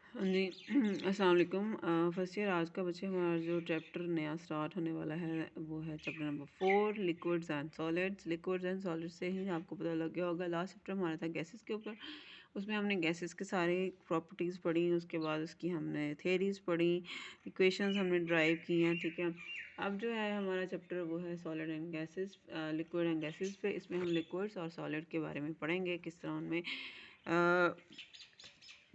हाँ जी। अस्सलाम वालेकुम। फर्स्ट ईयर आज का बच्चे हमारा जो चैप्टर नया स्टार्ट होने वाला है वो है chapter number 4, liquids and solids. Liquids and solids से ही आपको पता लग गया होगा, लास्ट चैप्टर हमारा था गैसेस के ऊपर। उसमें हमने गैसेस के सारे प्रॉपर्टीज़ पढ़ी, उसके बाद उसकी हमने थेरीज पढ़ी, इक्वेशंस हमने ड्राइव की हैं। ठीक है, अब जो है हमारा चैप्टर वो है solid and gases, liquid and gases पे। इसमें हम लिक्विड्स और सॉलिड के बारे में पढ़ेंगे, किस तरह उनमें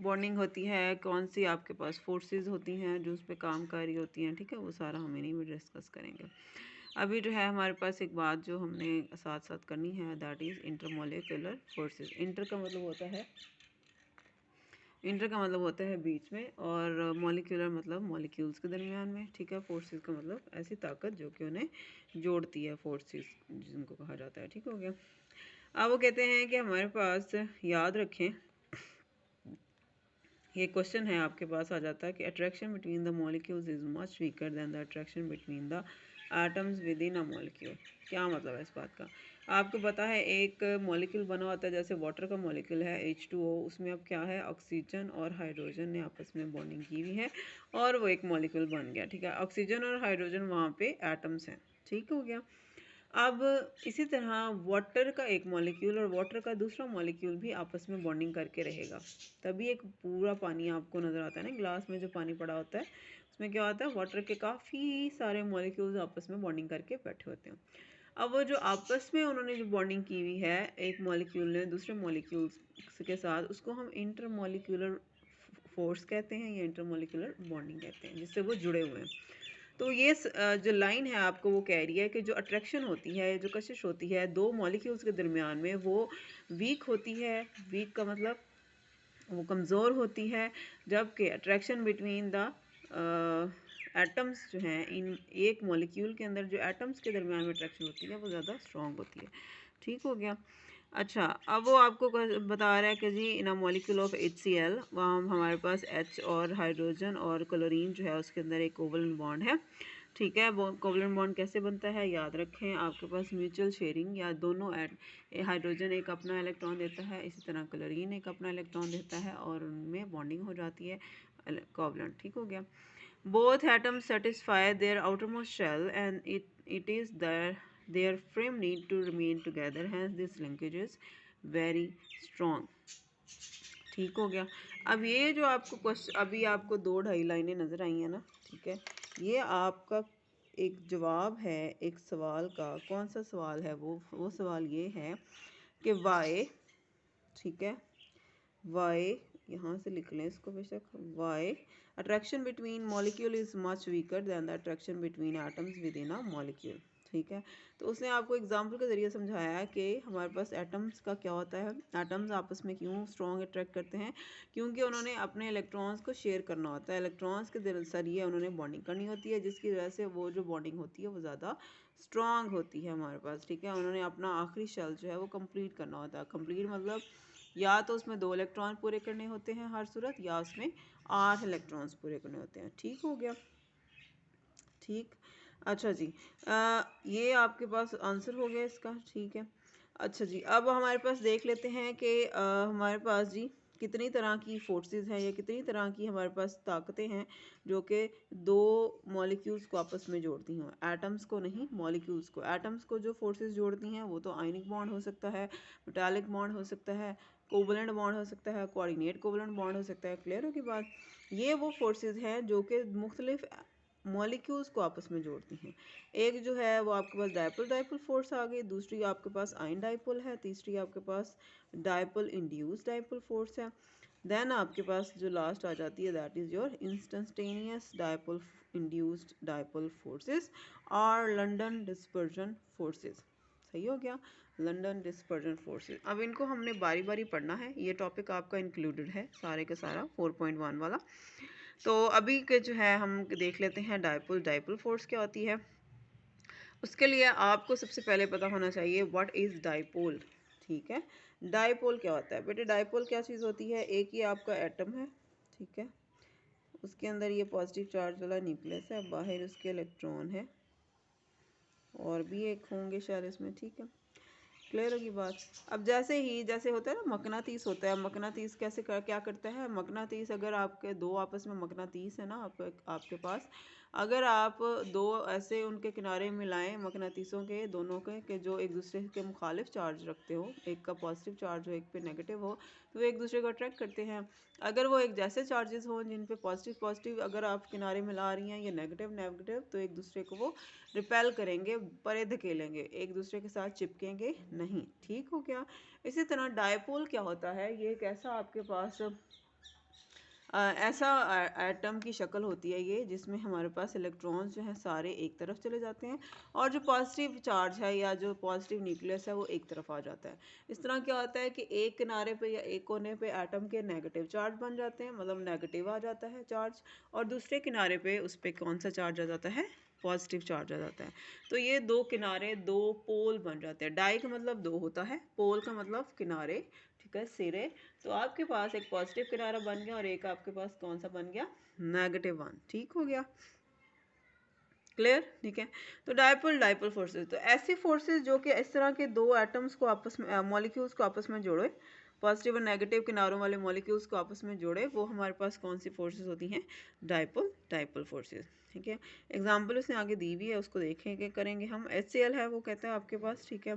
बॉन्डिंग होती है, कौन सी आपके पास फोर्सेस होती हैं जो उस पर काम कर रही होती हैं। ठीक है, वो सारा हम इन्हीं में डिस्कस करेंगे। अभी जो है हमारे पास एक बात जो हमने साथ साथ करनी है, that is intermolecular forces. Inter का मतलब होता है बीच में, और मॉलिक्यूलर मतलब मॉलिक्यूल्स के दरमियान में। ठीक है, फोर्सेस का मतलब ऐसी ताकत जो कि उन्हें जोड़ती है, फोर्सेस जिनको कहा जाता है। ठीक हो गया। अब वो कहते हैं कि हमारे पास, याद रखें, ये क्वेश्चन है आपके पास आ जाता है कि attraction between the molecules is much weaker then the attraction between the atoms within a molecule. क्या मतलब है इस बात का? आपको पता है एक मॉलिक्यूल बना होता है, जैसे वाटर का मॉलिक्यूल है H2O, उसमें अब क्या है, ऑक्सीजन और हाइड्रोजन ने आपस में बॉन्डिंग की हुई है और वो एक मॉलिक्यूल बन गया। ठीक है, ऑक्सीजन और हाइड्रोजन वहाँ पे एटम्स हैं। ठीक हो गया। अब इसी तरह वाटर का एक मॉलिक्यूल और वाटर का दूसरा मॉलिक्यूल भी आपस में बॉन्डिंग करके रहेगा, तभी एक पूरा पानी आपको नज़र आता है ना। ग्लास में जो पानी पड़ा होता है उसमें क्या होता है, वाटर के काफ़ी सारे मॉलिक्यूल्स आपस में बॉन्डिंग करके बैठे होते हैं। अब वो जो आपस में उन्होंने जो बॉन्डिंग की हुई है एक मॉलिक्यूल ने दूसरे मॉलिक्यूल्स के साथ, उसको हम इंटरमॉलिक्यूलर फोर्स कहते हैं या इंटरमॉलिक्यूलर बॉन्डिंग कहते हैं, जिससे वो जुड़े हुए हैं। तो ये जो लाइन है आपको वो कह रही है कि जो अट्रैक्शन होती है, जो कशिश होती है दो मॉलिक्यूल्स के दरमियान में, वो वीक होती है। वीक का मतलब वो कमज़ोर होती है, जबकि अट्रैक्शन बिटवीन द एटम्स जो हैं, इन एक मॉलिक्यूल के अंदर जो एटम्स के दरमियान में अट्रैक्शन होती है वो ज़्यादा स्ट्रॉन्ग होती है। ठीक हो गया। अच्छा, अब वो आपको बता रहा है कि जी इन अ मॉलिक्यूल ऑफ HCl, वहाँ हमारे पास H और हाइड्रोजन और क्लोरीन जो है उसके अंदर एक कोवलेंट बॉन्ड है। ठीक है, वो कोवलेंट बॉन्ड कैसे बनता है, याद रखें, आपके पास म्यूचुअल शेयरिंग, या दोनों हाइड्रोजन एक अपना इलेक्ट्रॉन देता है, इसी तरह क्लोरीन एक अपना इलेक्ट्रॉन देता है और उनमें बॉन्डिंग हो जाती है कोवलेंट। ठीक हो गया। Both atoms satisfy their outermost shell and it is their frame need to remain together, hence this linkage is very strong। ठीक हो गया। अब ये जो आपको क्वेश्चन, अभी आपको 2-2.5 लाइनें नज़र आई हैं ना। ठीक है, ये आपका एक जवाब है एक सवाल का। कौन सा सवाल है वो सवाल ये है कि वाई, ठीक है, वाई, यहाँ से लिख लें इसको बेशक, why attraction between molecule is much weaker than the attraction between atoms within a molecule. ठीक है, तो उसने आपको एग्जाम्पल के ज़रिए समझाया कि हमारे पास एटम्स का क्या होता है, एटम्स आपस में क्यों स्ट्रॉन्ग अट्रैक्ट करते हैं, क्योंकि उन्होंने अपने इलेक्ट्रॉन्स को शेयर करना होता है। इलेक्ट्रॉन्स के जरिए उन्होंने बॉन्डिंग करनी होती है, जिसकी वजह से वो जो बॉन्डिंग होती है वो ज़्यादा स्ट्रॉन्ग होती है हमारे पास। ठीक है, उन्होंने अपना आखिरी शेल जो है वो कंप्लीट करना होता है। कंप्लीट मतलब या तो उसमें 2 इलेक्ट्रॉन पूरे करने होते हैं हर सूरत, या उसमें 8 इलेक्ट्रॉन्स पूरे करने होते हैं। ठीक हो गया। ठीक, अच्छा जी, ये आपके पास आंसर हो गया इसका। ठीक है, अच्छा जी, अब हमारे पास देख लेते हैं कि हमारे पास जी कितनी तरह की फोर्सेस हैं या कितनी तरह की हमारे पास ताकतें हैं जो कि दो मॉलिक्यूल्स को आपस में जोड़ती हैं। एटम्स को नहीं, मॉलिक्यूल्स को। एटम्स को जो फोर्सेस जोड़ती हैं वो तो आयनिक बॉन्ड हो सकता है, मेटालिक बॉन्ड हो सकता है, कोवलेंट बॉन्ड हो सकता है, कोऑर्डिनेट कोवलेंट बॉन्ड हो सकता है। क्लियर हो की बात? ये वो फोर्सेस हैं जो कि मुख्तलिफ मॉलिक्यूल्स को आपस में जोड़ती हैं। एक जो है वो आपके पास डायपोल डायपोल फोर्स आ गई, दूसरी आपके पास आयन डायपोल है, तीसरी आपके पास डायपोल इंड्यूस डायपोल फोर्स है। देन आपके पास जो लास्ट आ जाती है that is your instantaneous dipole induced dipole forces और लंदन डिस्पर्जन फोर्सेस। सही हो गया, लंदन डिस्पर्जन फोर्सेस। अब इनको हमने बारी बारी पढ़ना है, ये टॉपिक आपका इंक्लूडेड है सारे का सारा 4.1 वाला। तो अभी के जो है हम देख लेते हैं डायपोल डायपोल फोर्स क्या होती है। उसके लिए आपको सबसे पहले पता होना चाहिए व्हाट इज़ डायपोल। ठीक है, डायपोल क्या होता है बेटे? डायपोल क्या चीज़ होती है? एक ही आपका एटम है, ठीक है, उसके अंदर ये पॉजिटिव चार्ज वाला न्यूक्लियस है, बाहर उसके इलेक्ट्रॉन है, और भी एक होंगे शायद इसमें। ठीक है, क्लियर होगी बात। अब जैसे होता है ना मकनातीस होता है, मकनातीस क्या करता है, मकनातीस अगर आपके दो आपस में मकनातीस है ना आपके पास, अगर आप दो ऐसे उनके किनारे मिलाएं मकनातीसों के दोनों के जो एक दूसरे के मुखालिफ चार्ज रखते हो, एक का पॉजिटिव चार्ज हो एक पे नेगेटिव हो, तो वो एक दूसरे को अट्रैक्ट करते हैं। अगर वो एक जैसे चार्जेस हों जिन पे पॉजिटिव पॉजिटिव अगर आप किनारे मिला रही हैं या नेगेटिव नेगेटिव, तो एक दूसरे को वो रिपेल करेंगे, परे धकेलेंगे, एक दूसरे के साथ चिपकेंगे नहीं। ठीक हो गया। इसी तरह डायपोल क्या होता है, ये एक ऐसा आपके पास ऐसा एटम की शक्ल होती है ये, जिसमें हमारे पास इलेक्ट्रॉन्स जो हैं सारे एक तरफ चले जाते हैं और जो पॉजिटिव चार्ज है या जो पॉजिटिव न्यूक्लियस है वो एक तरफ आ जाता है। इस तरह क्या होता है कि एक किनारे पे या एक कोने पे एटम के नेगेटिव चार्ज बन जाते हैं, मतलब नेगेटिव आ जाता है चार्ज, और दूसरे किनारे पे उस पर कौन सा चार्ज आ जाता है, पॉजिटिव चार्ज आ जाता है। तो ये दो किनारे दो पोल बन जाते हैं। डाई का मतलब दो होता है, पोल का मतलब किनारे, ठीक है, सिरे। तो आपके पास एक पॉजिटिव किनारा बन गया और एक आपके पास कौन सा बन गया, नेगेटिव वन। ठीक हो गया, क्लियर, ठीक है। तो डायपोल डायपोल फोर्सेस, तो ऐसी फोर्सेस जो कि इस तरह के दो एटम्स को आपस में मॉलिक्यूल्स को आपस में जोड़े, पॉजिटिव और नेगेटिव किनारों वाले मॉलिक्यूल्स को आपस में जोड़े, वो हमारे पास कौन सी फोर्सेस होती हैं, डायपोल डायपोल फोर्सेस। ठीक है, एग्जाम्पल उसने आगे दी हुई है, उसको देखेंगे करेंगे हम। HCl है वो कहता है आपके पास, ठीक है।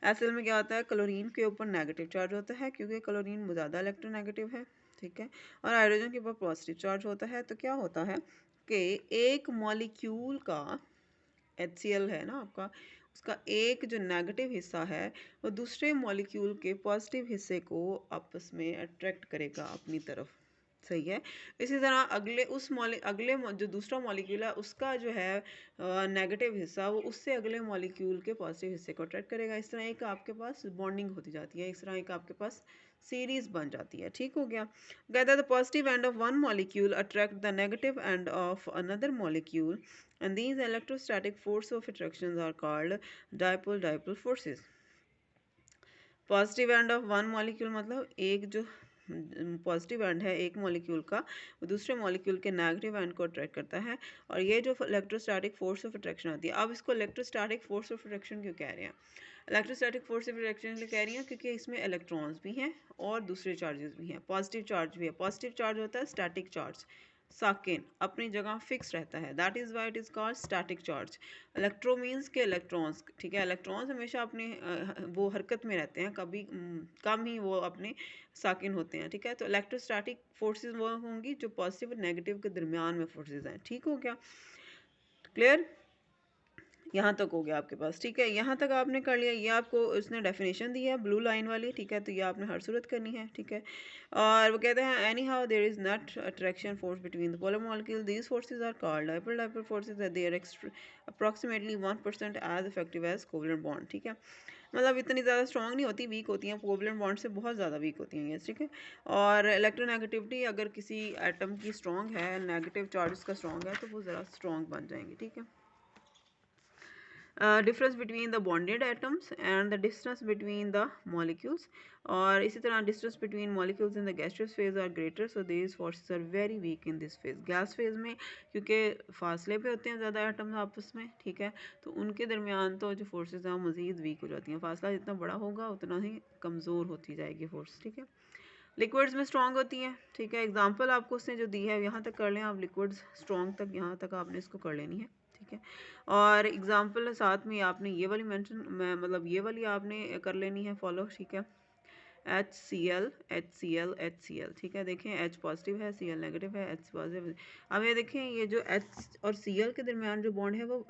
HCl में क्या होता है, क्लोरीन के ऊपर नेगेटिव चार्ज होता है क्योंकि क्लोरीन ज़्यादा इलेक्ट्रोनेगेटिव है, ठीक है, और हाइड्रोजन के ऊपर पॉजिटिव चार्ज होता है। तो क्या होता है कि एक मॉलिक्यूल का, HCl है ना आपका, उसका एक जो नेगेटिव हिस्सा है वो दूसरे मॉलिक्यूल के पॉजिटिव हिस्से को आपस में अट्रैक्ट करेगा अपनी तरफ, सही है। इसी तरह जो दूसरा मॉलिक्यूल है उसका जो है नेगेटिव हिस्सा वो उससे अगले मॉलिक्यूल के पॉजिटिव हिस्से को अट्रैक्ट करेगा। इस तरह एक आपके पास बॉन्डिंग होती जाती है, इस तरह एक आपके पास सीरीज बन जाती है। ठीक हो गया। कहता है the positive end of one molecule attract the negative end of another molecule and these electrostatic force of attractions are called dipole dipole forces। Positive end of one molecule मतलब एक जो पॉजिटिव एंड है एक molecule का, वो दूसरे molecule के negative and को अट्रैक्ट करता है, और ये जो इलेक्ट्रोस्टैटिक फोर्स ऑफ अट्रैक्शन आती है। अब इसको इलेक्ट्रोस्टैटिक फोर्स ऑफ अट्रैक्शन क्यों कह रहे हैं, इलेक्ट्रोस्टैटिक फोर्स ऑफ अट्रैक्शन इसलिए कह रही हैं क्योंकि इसमें इलेक्ट्रॉन्स भी हैं और दूसरे चार्जेस भी हैं, पॉजिटिव चार्ज भी है। पॉजिटिव चार्ज होता है स्टैटिक चार्ज, साकिन अपनी जगह फिक्स रहता है, that is why it is called static charge. Electro means के इलेक्ट्रॉन्स, ठीक है, इलेक्ट्रॉन्स हमेशा अपने वो हरकत में रहते हैं, कभी कम ही वो अपने साकिन होते हैं, ठीक है। तो इलेक्ट्रोस्टैटिक फोर्सेस वो होंगी जो पॉजिटिव और नेगेटिव के दरमियान में फोर्सेस हैं। ठीक हो गया, क्लियर, यहाँ तक हो गया आपके पास, ठीक है, यहाँ तक आपने कर लिया। ये आपको उसने डेफिनेशन दी है ब्लू लाइन वाली, ठीक है, तो ये आपने हर सूरत करनी है, ठीक है। और वो कहते हैं anyhow there is not attraction force between the polar molecule, these forces are called dipole dipole forces, they are approximately 1% as effective as covalent bond, ठीक है। मतलब इतनी ज़्यादा स्ट्रॉन्ग नहीं होती, वीक होती हैं, कोवलेंट बॉन्ड से बहुत ज़्यादा वीक होती हैं ये, ठीक है। और इलेक्ट्रोनेगेटिविटी अगर किसी एटम की स्ट्रॉन्ग है, नेगेटिव चार्ज का स्ट्रॉन्ग है, तो वो ज़रा स्ट्रॉन्ग बन जाएंगी, ठीक है। Difference between the bonded atoms and the distance between the molecules, और इसी तरह distance between molecules in the gaseous phase are greater, so these forces are very weak in this phase. Gas phase में क्योंकि फासले पे होते हैं ज़्यादा एटम्स आपस में, ठीक है, तो उनके दरमियान तो जो फोर्सेस हैं वो मज़ीद वीक हो जाती हैं, फासला जितना बड़ा होगा उतना ही कमज़ोर होती जाएगी फोर्स, ठीक है। लिक्विड्स में स्ट्रॉन्ग होती हैं, ठीक है, एग्जाम्पल आपको उसने जो दी है यहाँ तक कर लें आप, लिक्विड्स स्ट्रॉन्ग तक यहाँ तक आपने इसको कर लेनी है, ठीक है। और एग्जाम्पल साथ में आपने ये वाली मतलब ये वाली आपने कर लेनी है फॉलो, ठीक है। HCl HCl HCl, ठीक है, देखें H पॉजिटिव है, Cl नेगेटिव है, H पॉजिटिव। अब ये देखें ये जो H और Cl के दरमियान जो बॉन्ड है वो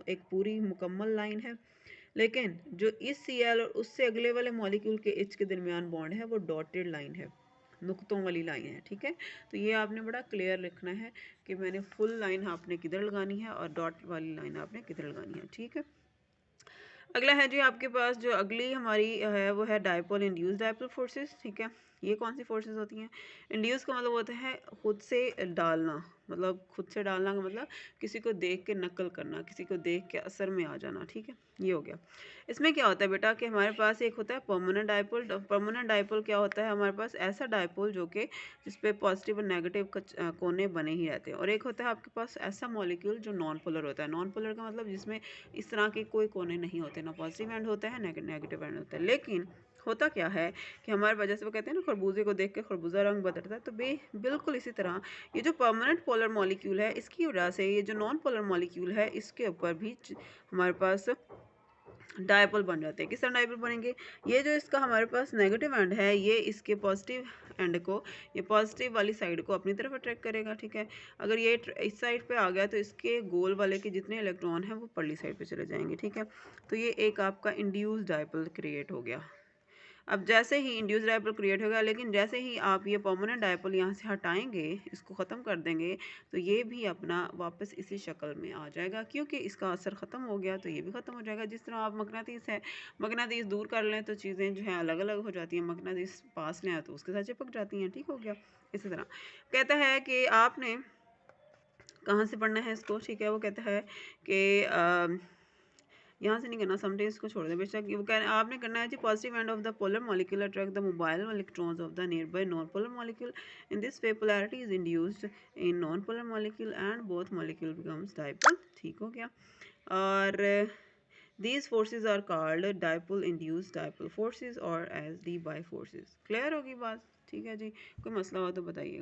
एक पूरी मुकम्मल लाइन है, लेकिन जो इस Cl और उससे अगले वाले मॉलिक्यूल के H के दरमियान बॉन्ड है वो डॉटेड लाइन है, नुक्तों वाली लाइन है, ठीक है। तो ये आपने बड़ा क्लियर लिखना है कि मैंने फुल लाइन आपने किधर लगानी है और डॉट वाली लाइन आपने किधर लगानी है, ठीक है। अगला है जी आपके पास जो अगली हमारी है वो है डायपोल इंड्यूस डायपोल फोर्सेस, ठीक है। ये कौन सी फोर्सेस होती हैं? इंड्यूस का मतलब होता है खुद से डालना, मतलब खुद से डालना का मतलब किसी को देख के नकल करना, किसी को देख के असर में आ जाना, ठीक है, ये हो गया। इसमें क्या होता है बेटा कि हमारे पास एक होता है परमानेंट डाइपोल। परमानेंट डाइपोल क्या होता है? हमारे पास ऐसा डाइपोल जो कि जिसपे पॉजिटिव और नेगेटिव कोने बने ही रहते हैं, और एक होता है आपके पास ऐसा मॉलिक्यूल जो नॉन पोलर होता है। नॉन पोलर का मतलब जिसमें इस तरह के कोई कोने नहीं होते, ना पॉजिटिव एंड होता है ना नेगेटिव एंड होता है। लेकिन होता क्या है कि हमारे वजह से वो कहते हैं ना खरबूजे को देख के खरबूजा रंग बदलता है, तो बिल्कुल इसी तरह ये जो परमानेंट पोलर मॉलिक्यूल है इसकी वजह से ये जो नॉन पोलर मॉलिक्यूल है इसके ऊपर भी हमारे पास डायपोल बन जाते हैं। किस तरह डायपोल बनेंगे? ये जो इसका हमारे पास नेगेटिव एंड है ये इसके पॉजिटिव एंड को, ये पॉजिटिव वाली साइड को अपनी तरफ अट्रैक्ट करेगा, ठीक है। अगर ये इस साइड पे आ गया तो इसके गोल वाले के जितने इलेक्ट्रॉन हैं वो परली साइड पे चले जाएंगे, ठीक है। तो ये एक आपका इंड्यूस डायपोल क्रिएट हो गया। अब जैसे ही इंड्यूस डायपोल क्रिएट होगा, लेकिन जैसे ही आप ये परमानेंट डायपोल यहाँ से हटाएंगे, इसको ख़त्म कर देंगे, तो ये भी अपना वापस इसी शक्ल में आ जाएगा, क्योंकि इसका असर ख़त्म हो गया तो ये भी ख़त्म हो जाएगा। जिस तरह आप मकनातीस है, मकनातीस दूर कर लें तो चीज़ें जो हैं अलग अलग हो जाती हैं, मकनातीस पास लें तो उसके साथ चिपक जाती हैं, ठीक हो गया। इसी तरह कहता है कि आपने कहाँ से पढ़ना है इसको, ठीक है। वो कहता है कि यहाँ से नहीं करना, समटाइम्स को छोड़ दें बेशक। वो कह आपने करना है जी positive end of the polar molecule attract the mobile electrons of the near by non polar molecule. In this way polarity is induced in non polar molecule and both molecule becomes dipole, ठीक हो गया। और these forces are called dipole induced dipole forces और as D by forces। Clear होगी बात, ठीक है जी। कोई मसला हो तो बताइएगा।